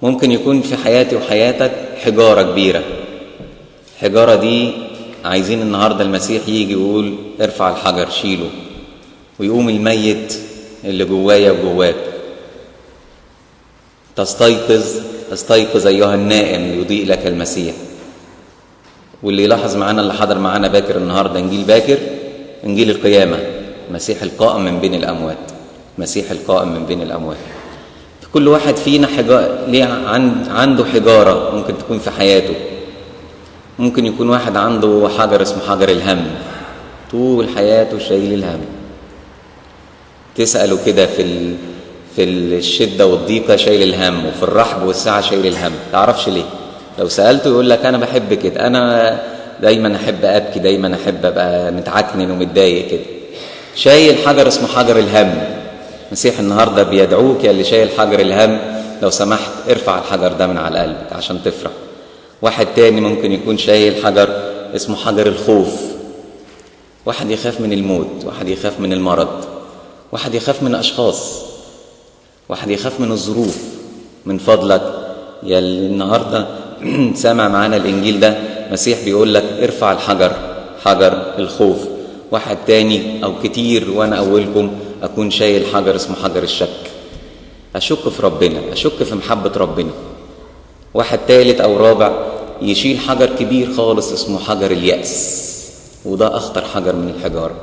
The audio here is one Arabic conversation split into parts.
ممكن يكون في حياتي وحياتك حجارة كبيرة. الحجارة دي عايزين النهاردة المسيح يجي يقول ارفع الحجر شيله، ويقوم الميت اللي جوايا وجواك. استيقظ أيها النائم يضيء لك المسيح. واللي يلاحظ معانا اللي حضر معانا باكر النهاردة إنجيل باكر، إنجيل القيامة، مسيح القائم من بين الأموات، مسيح القائم من بين الأموات. كل واحد فينا عنده حجارة ممكن تكون في حياته. ممكن يكون واحد عنده حجر اسمه حجر الهم، طول حياته شايل الهم. تسأله كده في الشدة والضيقة شايل الهم، وفي الرحب والسعة شايل الهم. تعرفش ليه؟ لو سألته يقول لك أنا بحب كده، أنا دايما أحب أبكي، دايما أحب أبقى متعكنن ومتضايق كده. شايل حجر اسمه حجر الهم. مسيح النهاردة بيدعوك يا اللي شايل حجر الهم، لو سمحت ارفع الحجر ده من على قلبك عشان تفرح. واحد تاني ممكن يكون شايل حجر اسمه حجر الخوف. واحد يخاف من الموت، واحد يخاف من المرض، واحد يخاف من أشخاص، واحد يخاف من الظروف. من فضلك يا اللي النهاردة سامع معانا الإنجيل ده، مسيح بيقول لك ارفع الحجر، حجر الخوف. واحد تاني أو كتير وأنا أولكم أكون شايل حجر اسمه حجر الشك، أشك في ربنا، أشك في محبة ربنا. واحد تالت أو رابع يشيل حجر كبير خالص اسمه حجر اليأس، وده أخطر حجر من الحجارة.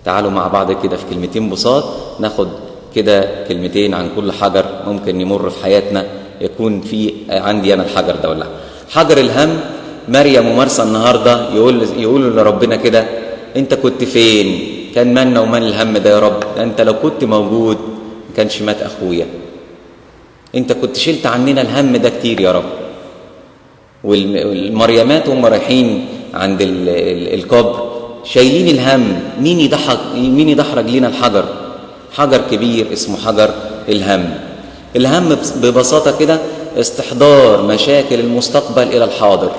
تعالوا مع بعض كده في كلمتين بساط ناخد كده كلمتين عن كل حجر ممكن يمر في حياتنا يكون في عندي أنا الحجر ده ولا. حجر الهم، مريم ومرسى النهاردة يقولوا لربنا كده أنت كنت فين؟ كان مالنا ومال الهم ده يا رب؟ ده أنت لو كنت موجود ما كانش مات أخويا، أنت كنت شلت عننا الهم ده كتير يا رب. والمريمات هم رايحين عند القبر شايلين الهم. مين يدحرج لنا الحجر؟ حجر كبير اسمه حجر الهم. الهم ببساطة كده استحضار مشاكل المستقبل إلى الحاضر،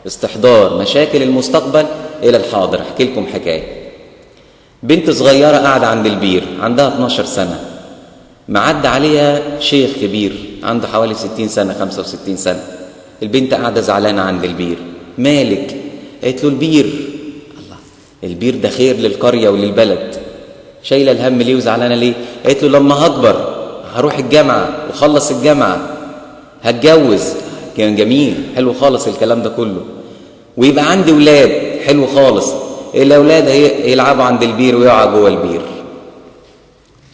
استحضار مشاكل المستقبل إلى الحاضر. أحكي لكم حكاية. بنت صغيرة قاعدة عند البير، عندها 12 سنة، معدى عليها شيخ كبير عنده حوالي 60 سنة 65 سنة. البنت قاعدة زعلانة عند البير. مالك؟ قالت له البير. الله، البير ده خير للقرية وللبلد، شايلة الهم ليه وزعلانة ليه؟ قالت له لما هكبر هروح الجامعة وخلص الجامعة هتجوز. كان جميل، حلو خالص الكلام ده كله. ويبقى عندي ولاد، حلو خالص. الأولاد يلعبوا عند البير ويقعوا جوه البير.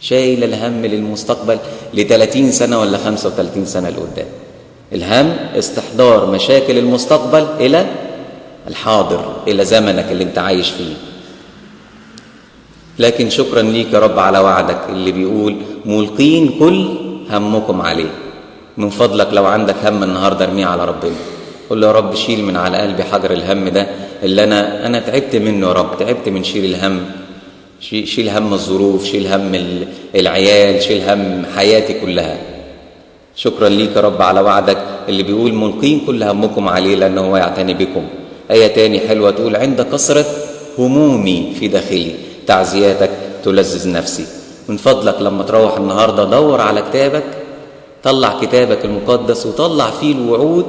شايل الهم للمستقبل ل30 سنة ولا 35 سنة لقدام. الهم استحضار مشاكل المستقبل إلى الحاضر، إلى زمنك اللي انت عايش فيه. لكن شكرا ليك يا رب على وعدك اللي بيقول ملقين كل همكم عليه. من فضلك لو عندك هم النهاردة ارميه على ربنا، قل له يا رب شيل من على قلبي حجر الهم ده اللي أنا تعبت منه يا رب، تعبت من شيل الهم. شيل هم الظروف، شيل هم العيال، شيل هم حياتي كلها. شكرا ليك يا رب على وعدك اللي بيقول ملقين كل همكم عليه لأنه هو يعتني بكم. آية تاني حلوة تقول عند كثرة همومي في داخلي تعزياتك تلذذ نفسي. من فضلك لما تروح النهاردة دور على كتابك، طلع كتابك المقدس وطلع فيه الوعود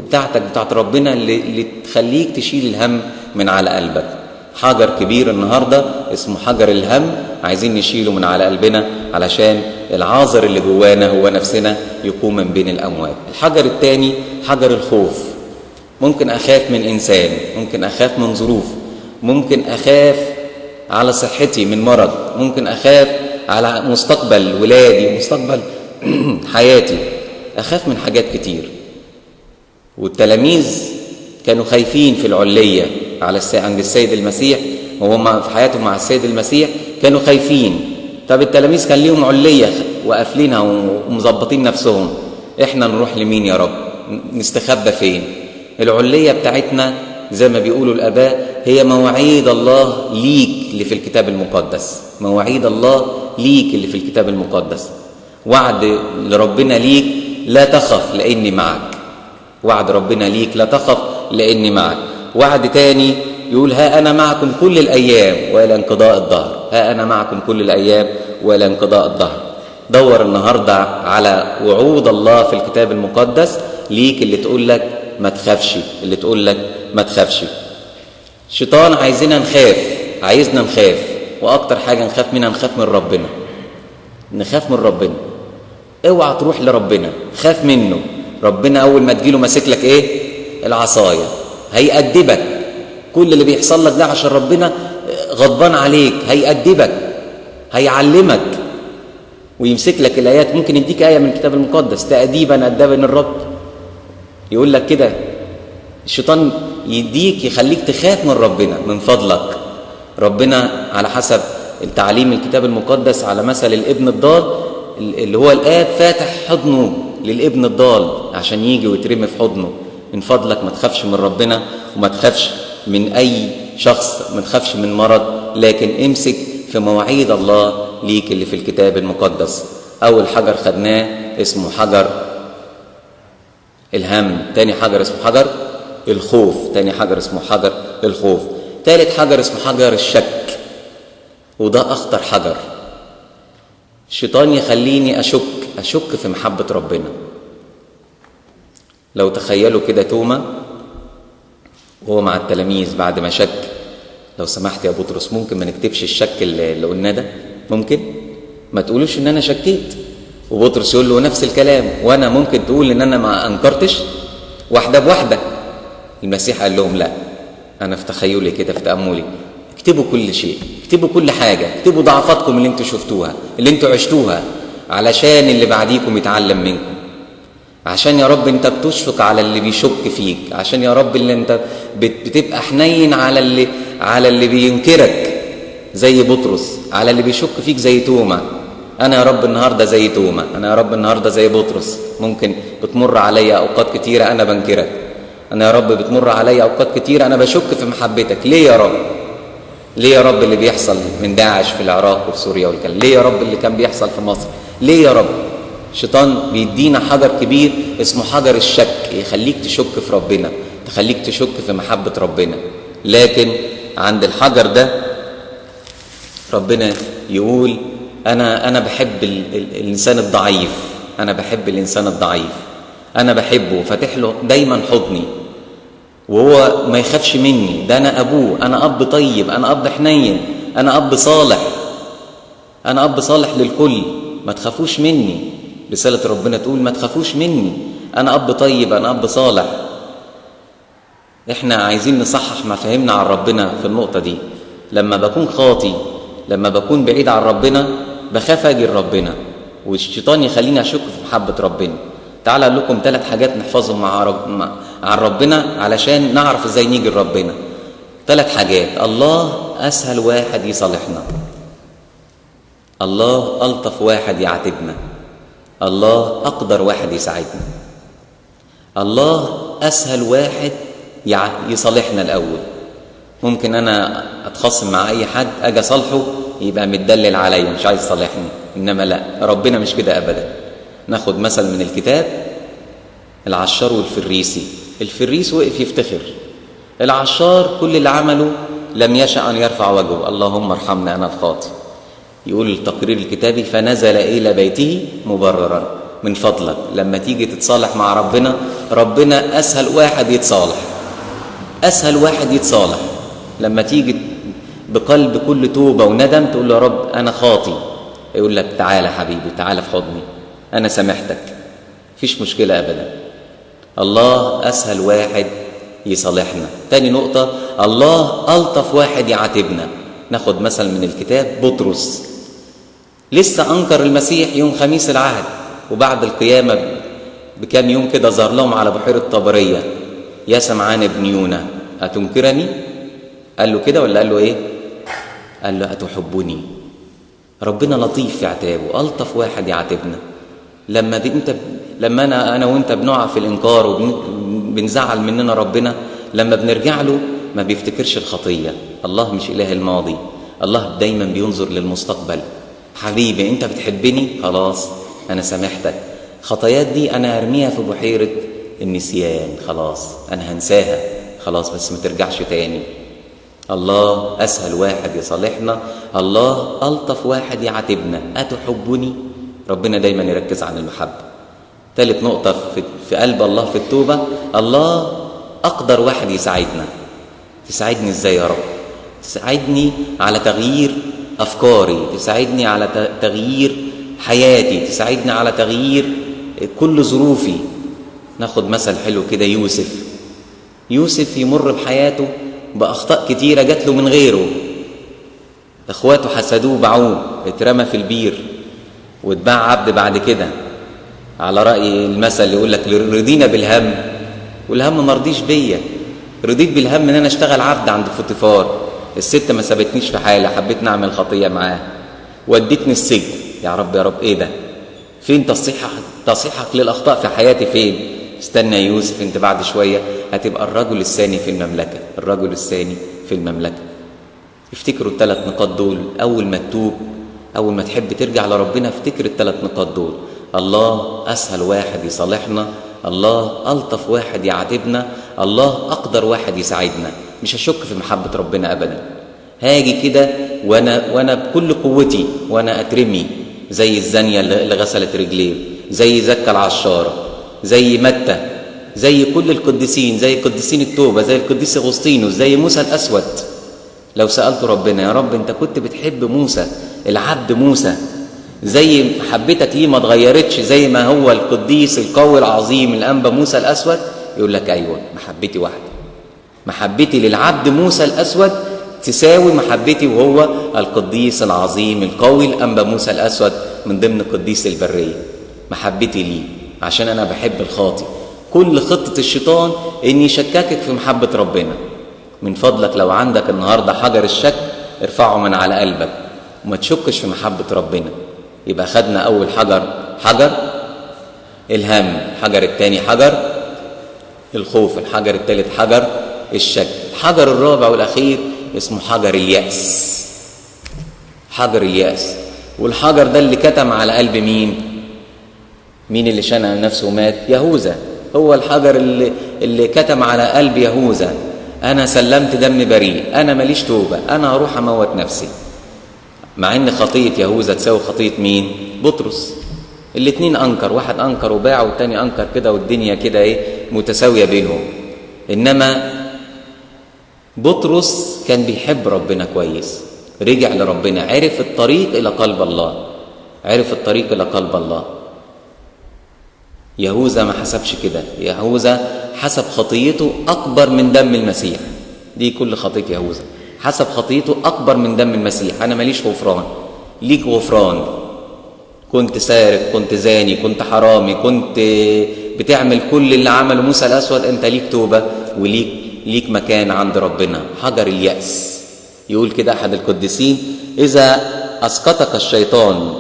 بتاعت ربنا اللي تخليك تشيل الهم من على قلبك. حجر كبير النهاردة اسمه حجر الهم، عايزين نشيله من على قلبنا علشان العاذر اللي جوانا هو نفسنا يقوم من بين الأموات. الحجر الثاني حجر الخوف. ممكن أخاف من إنسان، ممكن أخاف من ظروف، ممكن أخاف على صحتي من مرض، ممكن أخاف على مستقبل ولادي، مستقبل حياتي، أخاف من حاجات كتير. والتلاميذ كانوا خايفين في العلية عند السيد المسيح، وهم في حياتهم مع السيد المسيح كانوا خايفين. طب التلاميذ كان ليهم علية وقافلينها ومظبطين نفسهم، احنا نروح لمين يا رب؟ نستخبى فين؟ العلية بتاعتنا زي ما بيقولوا الآباء هي مواعيد الله ليك اللي في الكتاب المقدس. مواعيد الله ليك اللي في الكتاب المقدس. وعد لربنا ليك لا تخف لأني معك. وعد ربنا ليك لا تخف لأني معك. وعد تاني يقول ها أنا معكم كل الأيام وإلى انقضاء الدهر. ها أنا معكم كل الأيام وإلى انقضاء الدهر. دور النهاردة على وعود الله في الكتاب المقدس ليك، اللي تقول لك ما تخافش، اللي تقول لك ما تخافش. الشيطان عايزنا نخاف، واكتر حاجة نخاف منها نخاف من ربنا. نخاف من ربنا، اوعى تروح لربنا، خاف منه. ربنا اول ما تجيله ماسك لك ايه؟ العصايه، هيأدبك. كل اللي بيحصل لك ده عشان ربنا غضبان عليك، هيأدبك، هيعلمك ويمسك لك الايات. ممكن يديك ايه من الكتاب المقدس، تأديبا أدبني الرب، يقول لك كده. الشيطان يديك يخليك تخاف من ربنا. من فضلك، ربنا على حسب التعليم الكتاب المقدس على مثل الابن الضال، اللي هو الآب فاتح حضنه للابن الضال عشان يجي ويترمي في حضنه. من فضلك ما تخافش من ربنا، وما تخافش من أي شخص، ما تخافش من مرض، لكن امسك في مواعيد الله ليك اللي في الكتاب المقدس. أول حجر خدناه اسمه حجر الهم، تاني حجر اسمه حجر الخوف، تاني حجر اسمه حجر الخوف، تالت حجر اسمه حجر الشك، وده أخطر حجر. الشيطان يخليني أشك في محبة ربنا. لو تخيلوا كده توما وهو مع التلاميذ بعد ما شك، لو سمحت يا بطرس ممكن ما نكتبش الشك اللي قلناه ده؟ ممكن ما تقولوش ان انا شكيت. وبطرس يقول له نفس الكلام، وانا ممكن تقول ان انا ما انكرتش واحده بواحده. المسيح قال لهم لا، انا في تخيلي كده، في تأملي، اكتبوا كل شيء، اكتبوا كل حاجه، اكتبوا ضعفاتكم اللي انتوا شفتوها، اللي انتوا عشتوها، علشان اللي بعديكم يتعلم منكم. عشان يا رب انت بتشفق على اللي بيشك فيك، عشان يا رب اللي انت بتبقى حنين على اللي بينكرك زي بطرس، على اللي بيشك فيك زي توما. انا يا رب النهارده زي توما، انا يا رب النهارده زي بطرس. ممكن بتمر عليا اوقات كتيره انا بنكرك، انا يا رب بتمر عليا اوقات كتيره انا بشك في محبتك. ليه يا رب؟ ليه يا رب اللي بيحصل من داعش في العراق وفي سوريا والكلام؟ ليه يا رب اللي كان بيحصل في مصر؟ ليه يا رب؟ الشيطان بيدينا حجر كبير اسمه حجر الشك، يخليك تشك في ربنا، تخليك تشك في محبة ربنا. لكن عند الحجر ده ربنا يقول أنا بحب الإنسان الضعيف، أنا بحب الإنسان الضعيف، أنا بحبه، فاتح له دايما حضني، وهو ما يخافش مني. ده أنا أبوه، أنا أب طيب، أنا أب حنين، أنا أب صالح، أنا أب صالح للكل، ما تخافوش مني. رسالة ربنا تقول ما تخافوش مني، أنا أب طيب، أنا أب صالح. إحنا عايزين نصحح مفاهيمنا عن ربنا في النقطة دي. لما بكون خاطي، لما بكون بعيد عن ربنا، بخاف أجي لربنا، والشيطان يخليني أشك في محبة ربنا. تعال أقول لكم 3 حاجات نحفظهم عن ربنا علشان نعرف إزاي نيجي لربنا. 3 حاجات. الله أسهل واحد يصالحنا، الله ألطف واحد يعاتبنا، الله أقدر واحد يساعدنا. الله أسهل واحد يصالحنا الأول. ممكن أنا أتخاصم مع أي حد، أجي أصالحه يبقى متدلل عليا، مش عايز يصالحني. إنما لا، ربنا مش كده أبدا. ناخد مثل من الكتاب، العشار والفريسي. الفريس وقف يفتخر، العشار كل اللي عمله لم يشأ أن يرفع وجهه، اللهم ارحمنا أنا الخاطئ. يقول التقرير الكتابي فنزل إلى بيته مبررا. من فضلك لما تيجي تتصالح مع ربنا، ربنا أسهل واحد يتصالح، أسهل واحد يتصالح. لما تيجي بقلب كل توبة وندم تقول له يا رب أنا خاطي، يقول لك تعالى حبيبي، تعالى في حضني، أنا سامحتك، فيش مشكلة أبدا. الله أسهل واحد يصالحنا. تاني نقطة، الله ألطف واحد يعاتبنا. ناخد مثل من الكتاب، بطرس لسه أنكر المسيح يوم خميس العهد، وبعد القيامة بكام يوم كده ظهر لهم على بحيرة طبرية، يا سمعان ابن يونا أتنكرني؟ قال له كده ولا قال له إيه؟ قال له أتحبني. ربنا لطيف في عتابه، ألطف واحد يعاتبنا. لما أنا وأنت بنقع في الإنكار وبنزعل مننا ربنا، لما بنرجع له ما بيفتكرش الخطية. الله مش إله الماضي، الله دايما بينظر للمستقبل. حبيبي أنت بتحبني، خلاص أنا سامحتك، خطايات دي أنا أرميها في بحيرة النسيان، خلاص أنا هنساها، خلاص بس ما ترجعش تاني. الله أسهل واحد يصالحنا، الله ألطف واحد يعاتبنا. أتحبني؟ ربنا دايما يركز عن المحبة. ثالث نقطة في قلب الله في التوبة، الله أقدر واحد يساعدنا. تساعدني إزاي يا رب؟ تساعدني على تغيير أفكاري، تساعدني على تغيير حياتي، تساعدني على تغيير كل ظروفي. ناخد مثل حلو كده، يوسف يمر بحياته بأخطاء كتيرة جات له من غيره. اخواته حسدوه باعوه، اترمى في البير واتباع عبد بعد كده، على رأي المثل اللي يقول لك رضينا بالهم والهم مرضيش بيا. رضيت بالهم ان انا اشتغل عبد عند فوتيفار، الست ما سابتنيش في حالي، حبيت نعمل خطية معاها ودتني السجن. يا رب ايه ده؟ فين تصحيحك للأخطاء في حياتي فين؟ استنى يا يوسف، انت بعد شوية هتبقى الرجل الثاني في المملكة، الرجل الثاني في المملكة. افتكروا ال3 نقاط دول. أول ما تتوب، أول ما تحب ترجع لربنا، افتكر ال3 نقاط دول. الله أسهل واحد يصالحنا، الله ألطف واحد يعاتبنا، الله أقدر واحد يساعدنا. مش هشك في محبة ربنا أبدا. هاجي كده وأنا بكل قوتي وأنا أترمي زي الزانية اللي غسلت رجليه، زي زكا العشارة، زي متى، زي كل القديسين، زي قديسين التوبة، زي القديس أغسطينوس، زي موسى الأسود. لو سألت ربنا يا رب انت كنت بتحب موسى العبد موسى زي محبتك ليه ما اتغيرتش زي ما هو القديس القوي العظيم الأنبا موسى الأسود، يقول لك أيوة، محبتي واحدة. محبتي للعبد موسى الأسود تساوي محبتي وهو القديس العظيم القوي الأنبا موسى الأسود من ضمن قديس البرية. محبتي ليه عشان أنا بحب الخاطي. كل خطة الشيطان إن يشككك في محبة ربنا. من فضلك لو عندك النهاردة حجر الشك ارفعه من على قلبك وما تشكش في محبة ربنا. يبقى خدنا أول حجر الهم، الحجر الثاني حجر الخوف، الحجر الثالث حجر الشك، الحجر الرابع والأخير اسمه حجر اليأس. حجر اليأس. والحجر ده اللي كتم على قلب مين اللي شنق نفسه ومات؟ يهوذا. هو الحجر اللي كتم على قلب يهوذا. أنا سلمت دم بريء، أنا ماليش توبة، أنا هروح أموت نفسي. مع إن خطية يهوذا تساوي خطية مين؟ بطرس. الاتنين أنكر، واحد أنكر وباع والتاني أنكر كده، والدنيا كده متساوية بينهم. إنما بطرس كان بيحب ربنا كويس، رجع لربنا، عرف الطريق إلى قلب الله، عرف الطريق إلى قلب الله. يهوذا ما حسبش كده، يهوذا حسب خطيته أكبر من دم المسيح. دي كل خطية يهوذا، حسب خطيته أكبر من دم المسيح. أنا ماليش غفران، ليك غفران. كنت سارق، كنت زاني، كنت حرامي، كنت بتعمل كل اللي عمله موسى الأسود، أنت ليك توبة وليك مكان عند ربنا. حجر اليأس. يقول كده أحد القديسين: إذا أسقطك الشيطان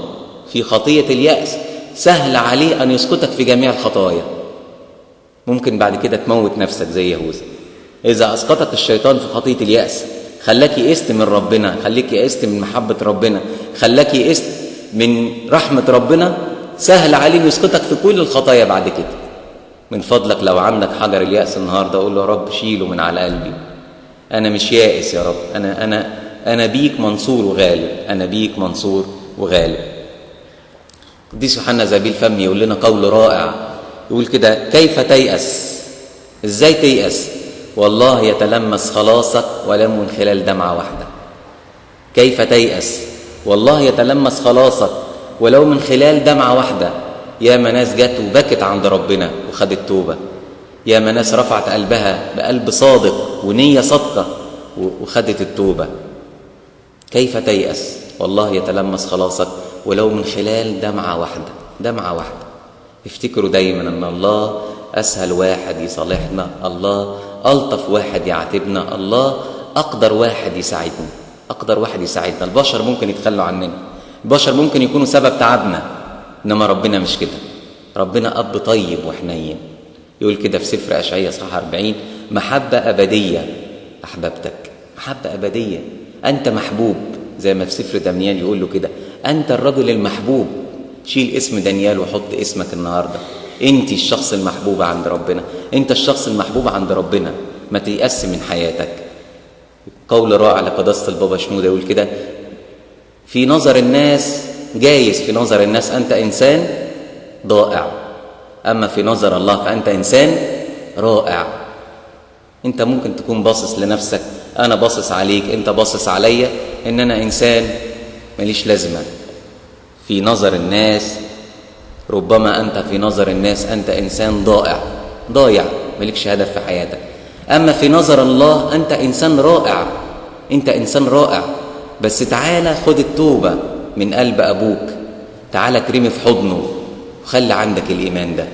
في خطية اليأس سهل عليه أن يسقطك في جميع الخطايا. ممكن بعد كده تموت نفسك زي يهوذا. إذا أسقطك الشيطان في خطية اليأس، خلاك يئست من ربنا، خليك يئست من محبة ربنا، خلاك يئست من رحمة ربنا، سهل عليه يسقطك في كل الخطايا بعد كده. من فضلك لو عندك حجر اليأس النهارده قول له: يا رب شيله من على قلبي، أنا مش يائس يا رب، أنا بيك منصور وغالب، أنا بيك منصور وغالب. قديس يوحنا زابيل فم يقول لنا قول رائع، يقول كده: كيف تيأس؟ إزاي تيأس؟ والله يتلمس خلاصك ولو من خلال دمعة واحدة. كيف تيأس؟ والله يتلمس خلاصك ولو من خلال دمعة واحدة. يا ناس جت وبكت عند ربنا وخدت توبة، يا ناس رفعت قلبها بقلب صادق ونية صادقة وخدت التوبة. كيف تيأس؟ والله يتلمس خلاصك ولو من خلال دمعة واحدة. دمعة واحدة. افتكروا دايما ان الله اسهل واحد يصالحنا، الله الطف واحد يعاتبنا، الله اقدر واحد يساعدنا، اقدر واحد يساعدنا. البشر ممكن يتخلوا عننا، البشر ممكن يكونوا سبب تعبنا، انما ربنا مش كده. ربنا اب طيب وحنين. يقول كده في سفر اشعياء اصحاح 40: محبة ابدية احببتك. محبة ابدية، انت محبوب. زي ما في سفر دانيال يقول له كده: انت الرجل المحبوب. شيل اسم دانيال وحط اسمك النهارده. انت الشخص المحبوب عند ربنا، انت الشخص المحبوب عند ربنا. ما تيأس من حياتك. قول رائع لقداسة البابا شنودة يقول كده: في نظر الناس جايز في نظر الناس أنت إنسان ضائع، أما في نظر الله فأنت إنسان رائع. أنت ممكن تكون باصص لنفسك، أنا باصص عليك، أنت باصص عليا إن أنا إنسان ماليش لازمة في نظر الناس. ربما أنت في نظر الناس أنت إنسان ضايع مالكش هدف في حياتك، أما في نظر الله أنت إنسان رائع. أنت إنسان رائع، بس تعالى خد التوبة من قلب أبوك، تعالى كريمي في حضنه وخلي عندك الإيمان ده.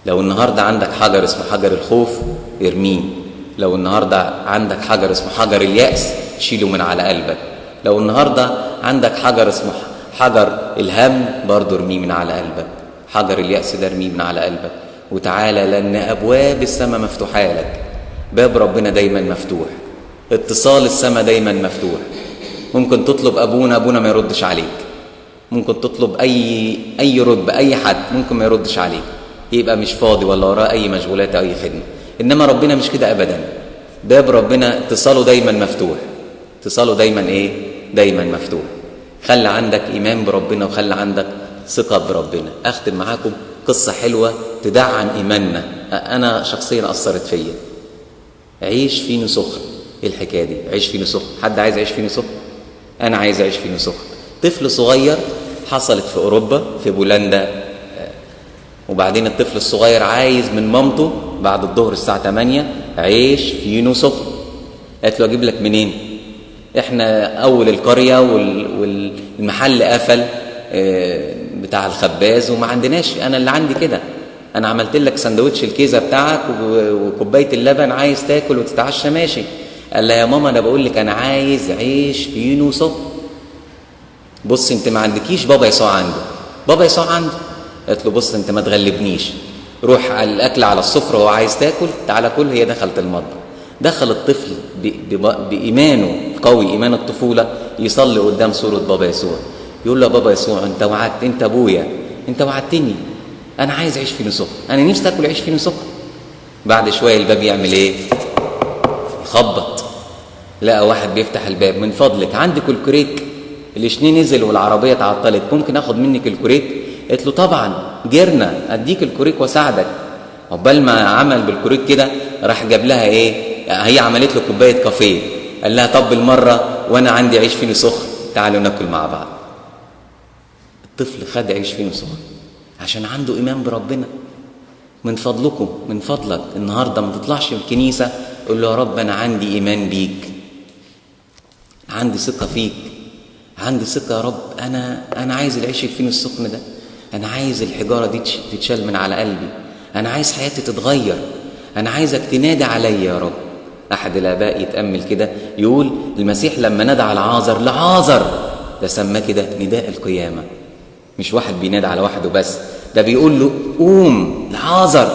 لو النهاردة عندك حجر اسمه حجر الخوف ارميه، لو النهاردة عندك حجر اسمه حجر اليأس شيله من على قلبك، لو النهاردة عندك حجر اسمه حجر الهم برضه ارميه من على قلبك، حجر اليأس ده ارميه من على قلبك وتعالى، لأن أبواب السماء مفتوحة لك. باب ربنا دايما مفتوح، اتصال السماء دايما مفتوح. ممكن تطلب أبونا ما يردش عليك، ممكن تطلب أي رتبة أي حد ممكن ما يردش عليك، يبقى مش فاضي ولا وراه أي مشغولات أو أي خدمة. إنما ربنا مش كده أبدا، باب ربنا اتصاله دايما مفتوح، اتصاله دايما دايما مفتوح. خلي عندك إيمان بربنا وخلي عندك ثقة بربنا. أختم معاكم قصة حلوة تدعم إيماننا، أنا شخصيا أثرت فيا. عيش في نسخ. إيه الحكاية دي؟ عيش في نسخ. حد عايز يعيش في نسخ؟ أنا عايز أعيش في نسخ. طفل صغير، حصلت في أوروبا في بولندا، وبعدين الطفل الصغير عايز من مامته بعد الظهر الساعة 8 عيش في نسخ. قالت له أجيب لك منين؟ إحنا أول القرية والمحل قفل بتاع الخباز وما عندناش، أنا اللي عندي كده، أنا عملت لك سندوتش الكيزة بتاعك وكوباية اللبن، عايز تاكل وتتعشى ماشي. قال لها يا ماما أنا بقول لك أنا عايز عيش في نسخ. بص أنت ما عندكيش، بابا يسوع عنده، بابا يسوع عنده. قالت له بص أنت ما تغلبنيش، روح على الأكل على السفرة وهو عايز تاكل تعالى كل. هي دخلت المطبخ، دخل الطفل بإيمانه قوي، إيمان الطفولة، يصلي قدام صورة بابا يسوع، يقول له يا بابا يسوع أنت وعدت، أنت أبويا، أنت وعدتني، أنا عايز أعيش في نسخ، أنا نفسي أكل عيش في نسخ. بعد شوية الباب يعمل إيه؟ يخبط. لقى واحد بيفتح الباب، من فضلك عندك الكريك؟ الاشنين نزل والعربية تعطلت، ممكن أخد منك الكريك؟ قلت له طبعا جرنا، أديك الكريك وساعدك. عقبال ما عمل بالكريك كده راح جاب لها هي عملت له كوباية كافيه، قال لها طب بالمرة وأنا عندي عيش فينو سخن تعالوا ناكل مع بعض. الطفل خد عيش فينو سخن عشان عنده إيمان بربنا. من فضلكم، من فضلك النهاردة ما تطلعش من الكنيسة قول له يا رب أنا عندي إيمان بيك، عندي ثقة فيك، عندي ثقة يا رب، أنا عايز العيش الفينو السخن ده، أنا عايز الحجارة دي تتشال من على قلبي، أنا عايز حياتي تتغير، أنا عايزك تنادي عليا يا رب. أحد الآباء يتأمل كده يقول المسيح لما نادى على لعازر ده سماه كده نداء القيامة. مش واحد بينادى على واحد وبس، ده بيقول له قوم لعازر،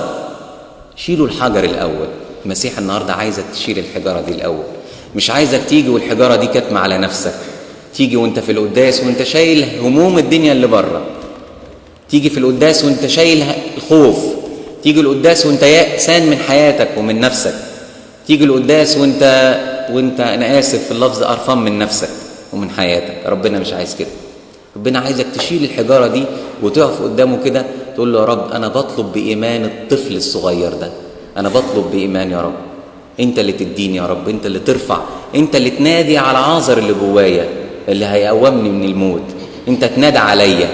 شيلوا الحجر الأول. المسيح النهاردة عايزك تشيل الحجارة دي الأول، مش عايزك تيجي والحجارة دي كاتمة على نفسك، تيجي وانت في القداس وانت شايل هموم الدنيا اللي بره، تيجي في القداس وانت شايل الخوف، تيجي القداس وانت يأسان من حياتك ومن نفسك، تيجي القداس وانت انا اسف في اللفظ قرفان من نفسك ومن حياتك. ربنا مش عايز كده، ربنا عايزك تشيل الحجارة دي وتقف قدامه كده تقول له يا رب أنا بطلب بإيمان الطفل الصغير ده، أنا بطلب بإيمان يا رب، أنت اللي تديني يا رب، أنت اللي ترفع، أنت اللي تنادي على عازر اللي جوايا اللي هيقومني من الموت، أنت تنادي عليا.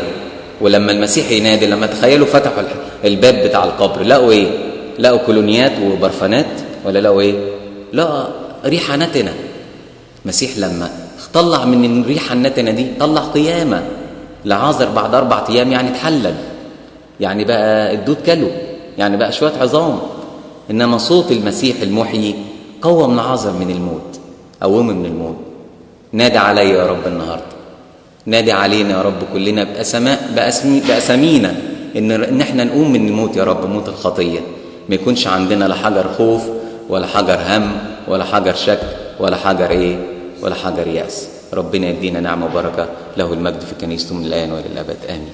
ولما المسيح ينادي، لما تخيلوا فتحوا الباب بتاع القبر لقوا لقوا كولونيات وبرفانات ولا لقوا لا ريحة نتنة. المسيح لما طلع من الريحة النتنة دي طلع قيامة لعازر بعد 4 أيام، يعني اتحلل، يعني بقى الدود كله، يعني بقى شوية عظام. إنما صوت المسيح المحيي قوم لعازر من الموت، قومه من الموت. نادي علي يا رب النهاردة، نادي علينا يا رب كلنا بأسامينا إن احنا نقوم من الموت يا رب، موت الخطية. ما يكونش عندنا لا حجر خوف ولا حجر هم ولا حجر شك ولا حجر ولا حجر يأس. ربنا يدينا نعمة وبركة، له المجد في كنيسته من الآن وإلى الأبد، آمين.